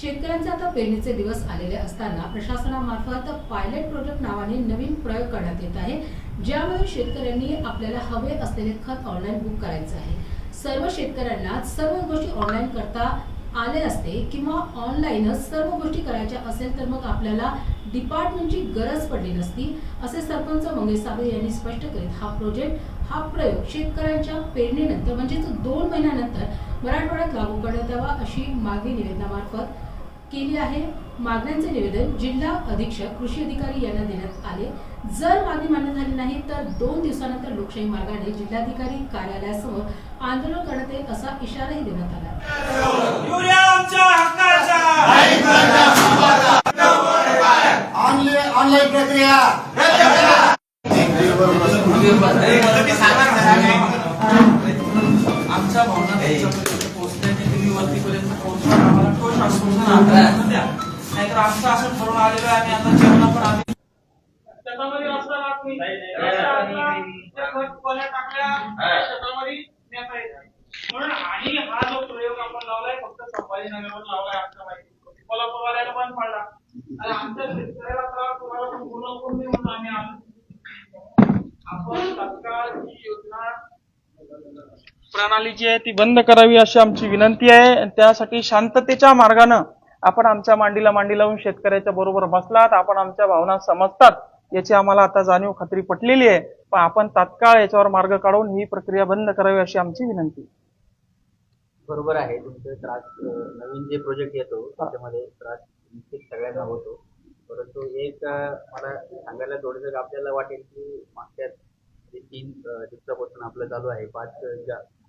शेतकऱ्यांचे आता पेरणीचे दिवस आलेले असताना प्रशासनामार्फत पायलट प्रोजेक्ट नावाने नवीन प्रयोग करण्यात येत आहे, ज्यामुळे शेतकऱ्यांनी आपल्याला हवे असलेले खत ऑनलाईन बुक करायचे आहे। सर्व शेतकऱ्यांना सर्व गोष्टी ऑनलाईन करता आले असते किंवा ऑनलाईनच सर्व गोष्टी करायच्या असेल तर मग आपल्याला डिपार्टमेंटची गरज पडली नसती, असे सरपंच मंगेश साबळे यांनी स्पष्ट करीत हा प्रयोग शेतकऱ्यांच्या पेरणीनंतर म्हणजे 2 महिन्यानंतर मराठवाड्यात लागू करण्यात यावा अशी मागणी निवेदनामार्फत केली आहे। मागण्यांचे निवेदन जिल्हा अधीक्षक कृषी अधिकारी यांना देण्यात आले। जर मागणी मान्य झाली नाही तर 2 दिवसानंतर लोकशाही मार्गाने जिल्हाधिकारी कार्यालयासमोर आंदोलन करण्यात येईल असा इशाराही देण्यात आला। ऑनलाईन प्रक्रिया आमच्या भावना पोहोचण्याची तुम्ही वरतीपर्यंत पोहोचून आम्हाला ठोस आश्वासन द्या, नाहीतर आमचं असं ठरवून आलेलं आहे आणि आता जेवणा पण आम्ही शेतामध्ये रस्ता टाकली टाकल्या शेतामध्ये नेता येत म्हणून। आणि हा जो प्रयोग आपण लावलाय फक्त संभाजीनगरवर लावलाय, आमच्या माहिती कोल्हापूरवाल्याला पण पडला आणि आमच्या शेतकऱ्याला त्रास तुम्हाला पण पूर्ण नाही म्हणून आम्ही आलो। आपण तत्काळ ही योजना प्रणाली जी आहे ती बंद करावी अशी आमची विनंती आहे। त्यासाठी शांततेच्या मार्गाने आपण आमच्या मांडीला मांडी लावून शेतकऱ्याच्या बरोबर बसलात, आपण आमच्या भावना समजतात याची आम्हाला आता जाणीव खात्री पटलेली आहे, पण आपण तात्काळ याच्यावर मार्ग काढून ही प्रक्रिया बंद करावी अशी आमची विनंती। बरोबर आहे तुमचं। त्रास नवीन जे प्रोजेक्ट येतो त्याच्यामध्ये त्रास निश्चित सगळ्यांना होतो, परंतु एक मला सांगायला थोडंसं आपल्याला वाटेल की मागच्या 3 दिवसापासून आपलं चालू आहे, 5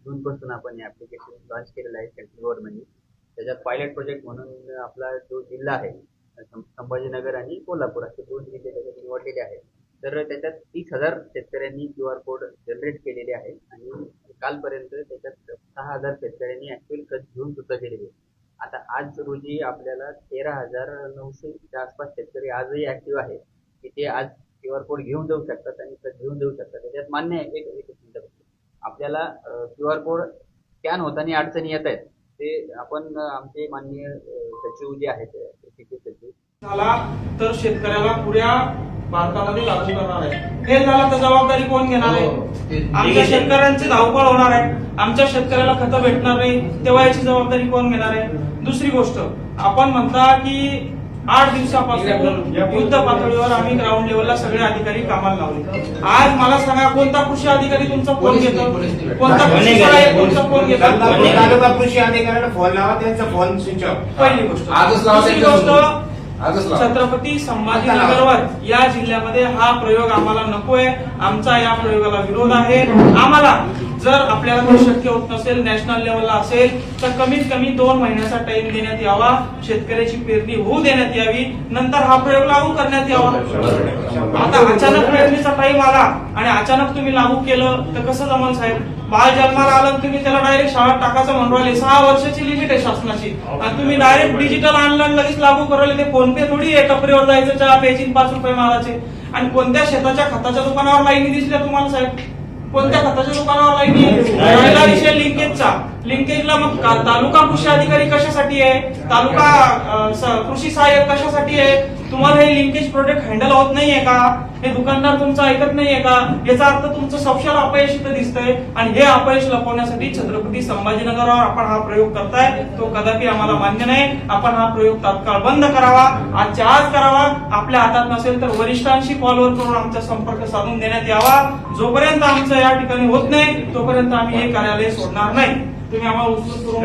जूनपासून आपण हे ऍप्लिकेशन लॉन्च केलेलं आहे सेंट्रल गव्हर्नमेंटने। त्याच्यात पायलट प्रोजेक्ट म्हणून आपला जो जिल्हा आहे संभाजीनगर आणि कोल्हापूर असे 2 जिल्हे त्याच्यात निवडलेले आहेत। तर त्याच्यात 30,000 शेतकऱ्यांनी QR कोड जनरेट केलेले आहे आणि कालपर्यंत त्याच्यात 6,000 शेतकऱ्यांनी ऍक्च्युअल खत घेऊन सुद्धा गेलेले। आता आज रोजी आपल्याला 13,900च्या आसपास शेतकरी आजही ऍक्टिव्ह आहे की ते आज QR कोड घेऊन जाऊ शकतात आणि खत घेऊन देऊ शकतात। त्याच्यात मान्य आहे एक मिनिट, आपल्याला QR कोड स्कॅन होताना अडचणी येत आहेत, ते आपण आमचे माननीय सचिव जे आहेत कृषीचे सचिव झाला तर शेतकऱ्याला पुऱ्या भारतामध्ये लागू करणार आहे। हे झालं तर जबाबदारी कोण घेणार आहे? आमच्या शेतकऱ्यांची धावपळ होणार आहे, आमच्या शेतकऱ्याला खतं भेटणार नाही, तेव्हा याची जबाबदारी कोण घेणार आहे? दुसरी गोष्ट, आपण म्हणता की 8 दिवसापासून युद्ध पातळीवर आम्ही ग्राउंड लेवलला सगळे अधिकारी कामाला लावले। आज मला सांगा कोणता कृषी अधिकारी तुमचा फोन घेतो? कोणता कृषी सहाय्यक तुमचा फोन घेतो? कृषी अधिकाऱ्याला फोन लावा, त्यांचा फोन स्विच ऑफ। पहिली गोष्ट। दुसरी गोष्ट, छत्रपती संभाजीनगरवर या जिल्ह्यामध्ये हा प्रयोग आम्हाला नकोय, आमचा या प्रयोगाला विरोध आहे। आम्हाला जर आपल्याला ते शक्य होत नसेल, नॅशनल लेवलला असेल तर कमीत कमी 2 महिन्याचा टाइम देण्यात यावा, शेतकऱ्याची पेरणी होऊ देण्यात यावी, नंतर हा प्रयोग लागू करण्यात यावा। आता अचानक पेरणीचा टाइम आला आणि अचानक तुम्ही लागू केलं तर कसं जमल साहेब? बाळ जन्माला आलं तुम्ही त्याला डायरेक्ट शाळेत टाकायचं म्हणून राहिले, 6 वर्षाची लिमिट आहे शासनाची आणि तुम्ही डायरेक्ट डिजिटल ऑनलाईन लगेच लागू करायला। ते फोन पे थोडी आहे, टपरीवर जायचं, चहा प्यायची, 5 रुपये मारायचे। आणि कोणत्या शेताच्या खताच्या दुकानावर लाईनी दिसल्या तुम्हाला साहेब? कोणत्या खताच्या दुकानावर लाईनी? पहिला विषय लिंकेजला मग तालुका कृषी अधिकारी कशासाठी आहे? तालुका कृषी सहाय्यक कशासाठी आहे? तुम्हाला हे लिंकेज प्रोजेक्ट हँडल होत नाहीये का? हे दुकानदार तुमचं ऐकत नाहीये का? याचा अर्थ तुमचं सपशेल अपयश इथं दिसतंय आणि हे अपयश लपवण्यासाठी छत्रपती संभाजीनगरवर आपण हा प्रयोग करताय, तो कदापि आम्हाला मान्य नाही। आपण हा प्रयोग तात्काळ बंद करावा, आजच्या आज करावा। आपल्या हातात नसेल तर वरिष्ठांशी कॉलवर करून आमचा संपर्क साधून देण्यात यावा। जोपर्यंत आमचं या ठिकाणी होत नाही तोपर्यंत आम्ही हे कार्यालय सोडणार नाही। तुम्ही आम्हाला उचलून करून